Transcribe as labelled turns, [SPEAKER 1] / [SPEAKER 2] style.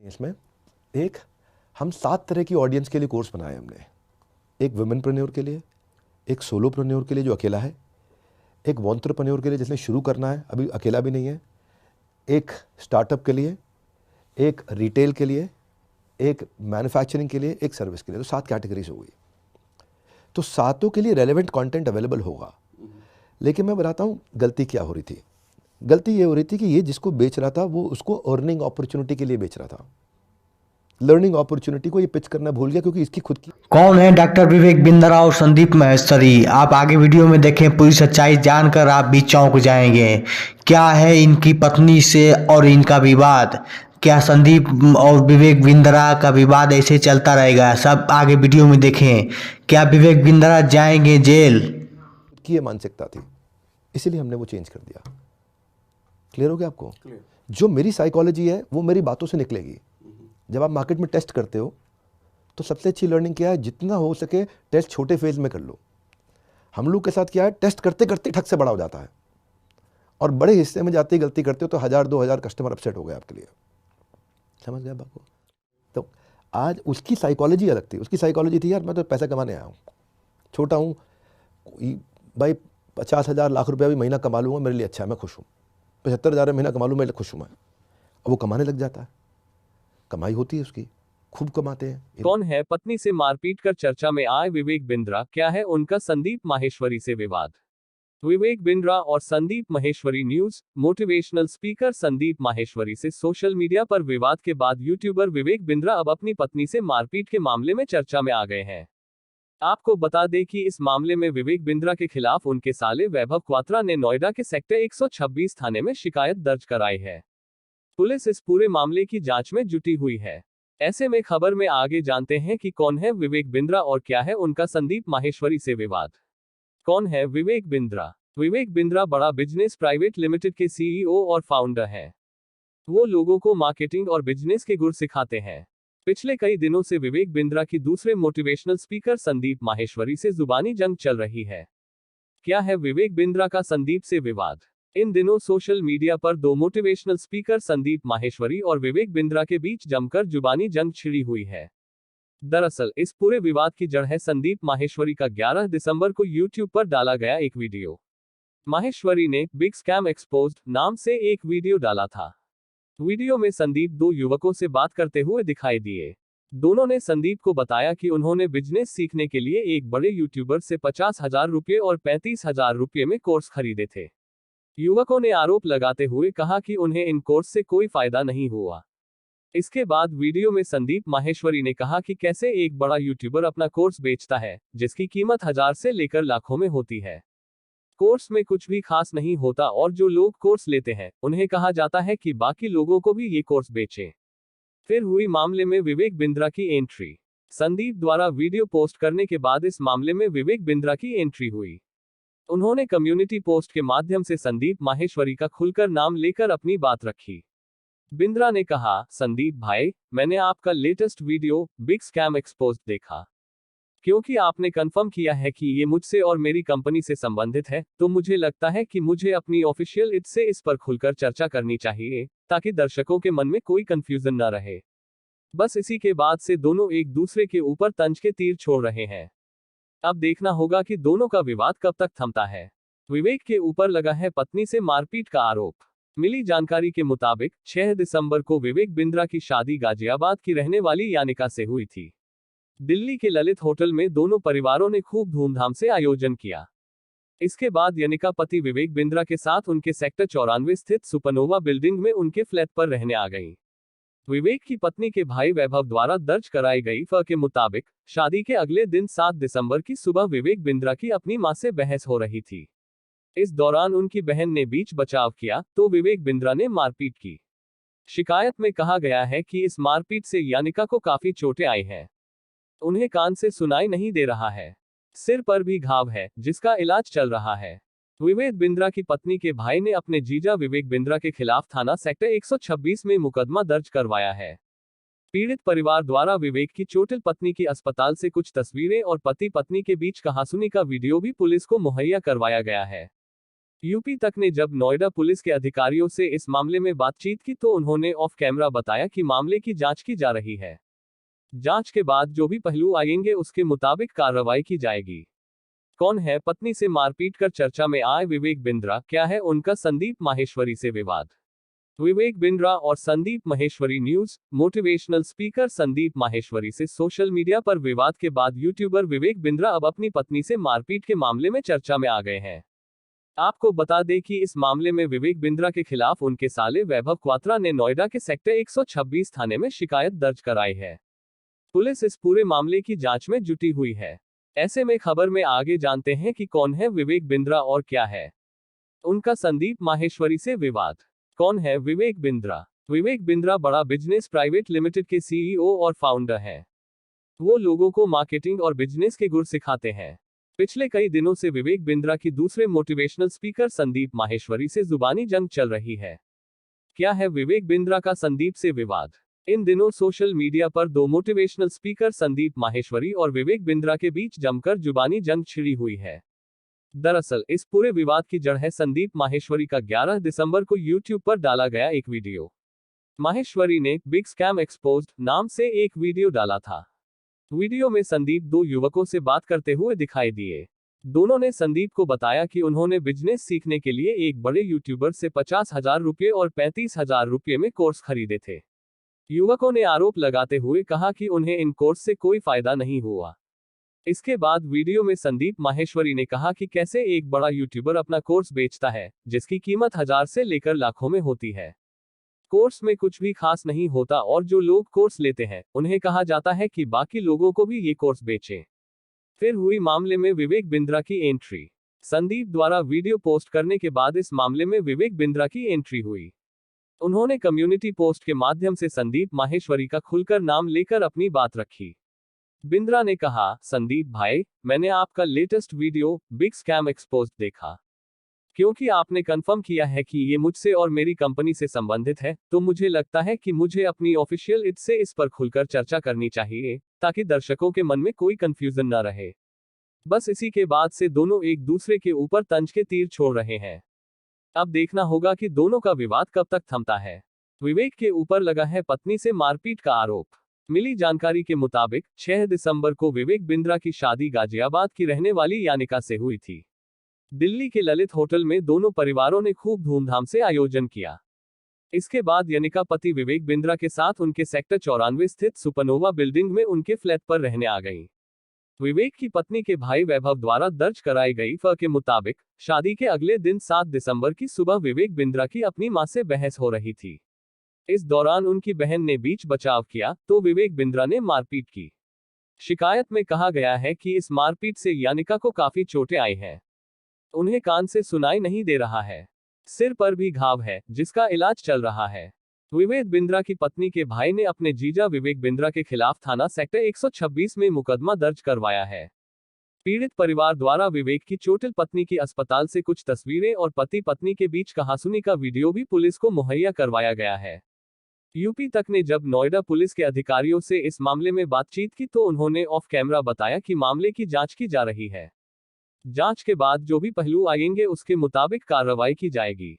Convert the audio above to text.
[SPEAKER 1] इसमें एक हम 7 तरह की ऑडियंस के लिए कोर्स बनाए हमने। एक वुमेनप्रेन्योर के लिए, एक सोलोप्रेन्योर के लिए जो अकेला है, एक वॉन्ट्रप्रेन्योर के लिए जिसने शुरू करना है अभी अकेला भी नहीं है, एक स्टार्टअप के लिए, एक रिटेल के लिए, एक मैन्युफैक्चरिंग के लिए, एक सर्विस के लिए। तो 7 कैटेगरीज हो गई। तो सातों के लिए रेलेवेंट कंटेंट अवेलेबल होगा। लेकिन मैं बताता हूँ गलती क्या हो रही थी। गलती ये हो रही थी कि ये जिसको बेच रहा था वो उसको अर्निंग अपॉर्चुनिटी के लिए बेच रहा था। लर्निंग अपॉर्चुनिटी को ये पिच करना भूल गया क्योंकि इसकी खुद की।
[SPEAKER 2] कौन है डॉक्टर विवेक बिंद्रा और संदीप महेश्वरी? आप आगे वीडियो में देखें, पूरी सच्चाई जानकर आप भी चौंक जाएंगे। क्या है इनकी पत्नी से और इनका विवाद? क्या संदीप और विवेक बिंद्रा का विवाद ऐसे चलता रहेगा? सब आगे वीडियो में देखें। क्या विवेक बिंद्रा जाएंगे जेल?
[SPEAKER 1] की ये मानसिकता थी, इसीलिए हमने वो चेंज कर दिया। क्लियर हो गया आपको? जो मेरी साइकोलॉजी है वो मेरी बातों से निकलेगी। जब आप मार्केट में टेस्ट करते हो तो सबसे अच्छी लर्निंग क्या है, जितना हो सके टेस्ट छोटे फेज में कर लो। हम लोग के साथ क्या है, टेस्ट करते करते ठग से बड़ा हो जाता है और बड़े हिस्से में जाते ही गलती करते हो तो 1000-2000 कस्टमर अपसेट हो गए आपके लिए। समझ गया बात को? तो आज उसकी साइकोलॉजी अलग थी। उसकी साइकोलॉजी थी यार मैं तो पैसा कमाने आया हूँ, छोटा हूँ भाई, 50,000 लाख रुपया भी महीना कमा लूँगा मेरे लिए अच्छा है, मैं खुश हूँ। 75,000 महीना कमा लूँ, मैं खुश हूँ मैं। अब वो कमाने लग जाता है, कमाई होती है उसकी, खूब कमाते हैं।
[SPEAKER 3] कौन है पत्नी से मारपीट कर चर्चा में आए विवेक बिंद्रा? क्या है उनका संदीप माहेश्वरी से विवाद? विवेक बिंद्रा और Sandeep Maheshwari news. Motivational speaker Sandeep Maheshwari से सोशल मीडिया पर विवाद के बाद यूट्यूबर विवेक बिंद्रा अब अपनी पत्नी से मारपीट के मामले में चर्चा में आ गए हैं। आपको बता दें कि इस मामले में विवेक बिंद्रा के खिलाफ उनके साले वैभव क्वात्रा ने नोएडा के सेक्टर 126 थाने में शिकायत दर्ज कराई है। पुलिस इस पूरे मामले की जांच में जुटी हुई है। ऐसे में खबर में आगे जानते हैं कि कौन है विवेक बिंद्रा और क्या है उनका संदीप माहेश्वरी से विवाद। कौन है विवेक बिंद्रा? विवेक बिंद्रा बड़ा बिजनेस प्राइवेट लिमिटेड के सीईओ और फाउंडर हैं। वो लोगों को मार्केटिंग और बिजनेस के गुर सिखाते हैं। पिछले कई दिनों से विवेक बिंद्रा की दूसरे मोटिवेशनल स्पीकर संदीप माहेश्वरी से जुबानी जंग चल रही है। क्या है विवेक बिंद्रा का संदीप से विवाद? इन दिनों सोशल मीडिया पर दो मोटिवेशनल स्पीकर संदीप माहेश्वरी और विवेक बिंद्रा के बीच जमकर जुबानी जंग छिड़ी हुई है। दरअसल इस पूरे विवाद की जड़ है संदीप माहेश्वरी का 11 दिसंबर को यूट्यूब पर डाला गया एक वीडियो। माहेश्वरी ने बिग स्कैम एक्सपोज्ड नाम से एक वीडियो डाला था। वीडियो में संदीप दो युवकों से बात करते हुए दिखाई दिए। दोनों ने संदीप को बताया कि उन्होंने बिजनेस सीखने के लिए एक बड़े यूट्यूबर से 50,000 रुपये और 35,000 रुपये में कोर्स खरीदे थे। युवकों ने आरोप लगाते हुए कहा कि उन्हें इन कोर्स से कोई फायदा नहीं हुआ। इसके बाद वीडियो में संदीप माहेश्वरी ने कहा कि कैसे एक बड़ा यूट्यूबर अपना कोर्स बेचता है जिसकी कीमत 1000 से लेकर लाखों में होती है। कोर्स में कुछ भी खास नहीं होता और जो लोग कोर्स लेते हैं उन्हें कहा जाता है कि बाकी लोगों को भी ये कोर्स बेचें। फिर हुई मामले में विवेक बिंद्रा की एंट्री। संदीप द्वारा वीडियो पोस्ट करने के बाद इस मामले में विवेक बिंद्रा की एंट्री हुई। उन्होंने कम्युनिटी पोस्ट के माध्यम से संदीप माहेश्वरी का खुलकर नाम लेकर अपनी बात रखी। बिंद्रा ने कहा, संदीप भाई, मैंने आपका latest video big scam exposed देखा। क्योंकि आपने कंफर्म किया है कि ये मुझसे और मेरी कंपनी से संबंधित है, तो मुझे लगता है कि मुझे अपनी ऑफिशियल इट से इस पर खुलकर चर्चा करनी चाहिए, ताकि दर्शकों के मन में कोई कंफ्यूजन न रहे। बस इसी के बाद से दोनों एक दूसरे के ऊपर तंज के तीर छोड़ रहे हैं। अब देखना होगा कि दोनों का विवाद कब तक थमता है। विवेक के ऊपर लगा है पत्नी से मारपीट का आरोप। मिली जानकारी के मुताबिक 6 दिसंबर को विवेक बिंद्रा की शादी गाजियाबाद की रहने वाली यानिका से हुई थी। दिल्ली के ललित होटल में दोनों परिवारों ने खूब धूमधाम से आयोजन किया। इसके बाद यानिका पति विवेक बिंद्रा के साथ उनके सेक्टर 94 स्थित सुपरनोवा बिल्डिंग में उनके फ्लैट पर रहने आ गई। विवेक की पत्नी के भाई वैभव द्वारा दर्ज कराई गई एफआईआर के मुताबिक शादी के अगले दिन 7 दिसंबर की सुबह विवेक बिंद्रा की अपनी मां से बहस हो रही थी। इस दौरान उनकी बहन ने बीच बचाव किया तो विवेक बिंद्रा ने मारपीट की। शिकायत में कहा गया है कि इस मारपीट से यानिका को काफी चोटें आई हैं। उन्हें कान से सुनाई नहीं दे रहा है। सिर पर भी घाव है जिसका इलाज चल रहा है। विवेक बिंद्रा की पत्नी के भाई ने अपने जीजा विवेक बिंद्रा के खिलाफ थाना सेक्टर 126 में मुकदमा दर्ज करवाया है। पीड़ित परिवार द्वारा विवेक की चोटिल पत्नी की अस्पताल से कुछ तस्वीरें और पति पत्नी के बीच कहासुनी का वीडियो भी पुलिस को मुहैया करवाया गया है। यूपी तक ने जब नोएडा पुलिस के अधिकारियों से इस मामले में बातचीत की तो उन्होंने ऑफ कैमरा बताया कि मामले की जांच की जा रही है। जांच के बाद जो भी पहलू आएंगे उसके मुताबिक कार्रवाई की जाएगी। कौन है पत्नी से मारपीट कर चर्चा में आए विवेक बिंद्रा, क्या है उनका संदीप माहेश्वरी से विवाद? विवेक बिंद्रा और Sandeep Maheshwari news. Motivational speaker Sandeep Maheshwari से सोशल मीडिया पर विवाद के बाद यूट्यूबर विवेक बिंद्रा अब अपनी पत्नी से मारपीट के मामले में चर्चा में आ गए हैं। आपको बता दें कि इस मामले में विवेक बिंद्रा के खिलाफ उनके साले वैभव क्वात्रा ने नोएडा के सेक्टर 126 थाने में शिकायत दर्ज कराई है। पुलिस इस पूरे मामले की जांच में जुटी हुई है। ऐसे में खबर में आगे जानते हैं कि कौन है विवेक बिंद्रा और क्या है उनका संदीप माहेश्वरी से विवाद। कौन है विवेक बिंद्रा? विवेक बिंद्रा बड़ा बिजनेस प्राइवेट लिमिटेड के सीईओ और फाउंडर हैं। वो लोगों को मार्केटिंग और बिजनेस के गुर सिखाते हैं। पिछले कई दिनों से विवेक बिंद्रा की दूसरे मोटिवेशनल स्पीकर संदीप माहेश्वरी से जुबानी जंग चल रही है। क्या है विवेक बिंद्रा का संदीप से विवाद? इन दिनों सोशल मीडिया पर दो मोटिवेशनल स्पीकर संदीप माहेश्वरी और विवेक बिंद्रा के बीच जमकर जुबानी जंग छिड़ी हुई है। दरअसल इस पूरे विवाद की जड़ है संदीप माहेश्वरी का 11 दिसंबर को यूट्यूब पर डाला गया एक वीडियो। माहेश्वरी ने बिग स्कैम एक्सपोज्ड नाम से एक वीडियो डाला था। वीडियो में संदीप दो युवकों से बात करते हुए दिखाई दिए। दोनों ने संदीप को बताया कि उन्होंने बिजनेस सीखने के लिए एक बड़े यूट्यूबर से 50,000 रुपये और 35,000 रुपये में कोर्स खरीदे थे। युवकों ने आरोप लगाते हुए कहा कि उन्हें इन कोर्स से कोई फायदा नहीं हुआ। इसके बाद वीडियो में संदीप माहेश्वरी ने कहा कि कैसे एक बड़ा यूट्यूबर अपना कोर्स बेचता है जिसकी कीमत 1000 से लेकर लाखों में होती है। कोर्स में कुछ भी खास नहीं होता और जो लोग कोर्स लेते हैं उन्हें कहा जाता है कि बाकी लोगों को भी ये कोर्स बेचें। फिर हुई मामले में विवेक बिंद्रा की एंट्री। संदीप द्वारा वीडियो पोस्ट करने के बाद इस मामले में विवेक बिंद्रा की एंट्री हुई। उन्होंने कम्युनिटी पोस्ट के माध्यम से संदीप माहेश्वरी का खुलकर नाम लेकर अपनी बात रखी। बिंद्रा ने कहा, संदीप भाई, मैंने आपका latest video big scam exposed देखा। क्योंकि आपने कंफर्म किया है कि ये मुझसे और मेरी कंपनी से संबंधित है, तो मुझे लगता है कि मुझे अपनी ऑफिशियल इद से इस पर खुलकर चर्चा करनी चाहिए ताकि दर्शकों के मन में कोई कंफ्यूजन न रहे। बस इसी के बाद से दोनों एक दूसरे के ऊपर तंज के तीर छोड़ रहे हैं। अब देखना होगा कि दोनों का विवाद कब तक थमता है। विवेक के ऊपर लगा है पत्नी से मारपीट का आरोप। मिली जानकारी के मुताबिक 6 दिसंबर को विवेक बिंद्रा की शादी गाजियाबाद की रहने वाली यानिका से हुई थी। दिल्ली के ललित होटल में दोनों परिवारों ने खूब धूमधाम से आयोजन किया। इसके बाद यानिका पति विवेक बिंद्रा के साथ उनके सेक्टर 94 स्थित सुपरनोवा बिल्डिंग में उनके फ्लैट पर रहने आ गईं। विवेक की पत्नी के भाई वैभव द्वारा दर्ज कराई गई एफआईआर के मुताबिक शादी के अगले दिन 7 दिसंबर की सुबह विवेक बिंद्रा की अपनी मां से बहस हो रही थी। इस दौरान उनकी बहन ने बीच बचाव किया तो विवेक बिंद्रा ने मारपीट की। शिकायत में कहा गया है कि इस मारपीट से यानिका को काफी चोटें आई हैं। उन्हें कान से सुनाई नहीं दे रहा है। सिर पर भी घाव है जिसका इलाज चल रहा है। विवेक बिंद्रा की पत्नी के भाई ने अपने जीजा विवेक बिंद्रा के खिलाफ थाना सेक्टर 126 में मुकदमा दर्ज करवाया है। पीड़ित परिवार द्वारा विवेक की चोटिल पत्नी की अस्पताल से कुछ तस्वीरें और पति पत्नी के बीच कहासुनी का वीडियो भी पुलिस को मुहैया करवाया गया है। यूपी तक ने जब नोएडा पुलिस के अधिकारियों से इस मामले में बातचीत की तो उन्होंने ऑफ कैमरा बताया कि मामले की जांच की जा रही है। जांच के बाद जो भी पहलू आएंगे उसके मुताबिक कार्रवाई की जाएगी।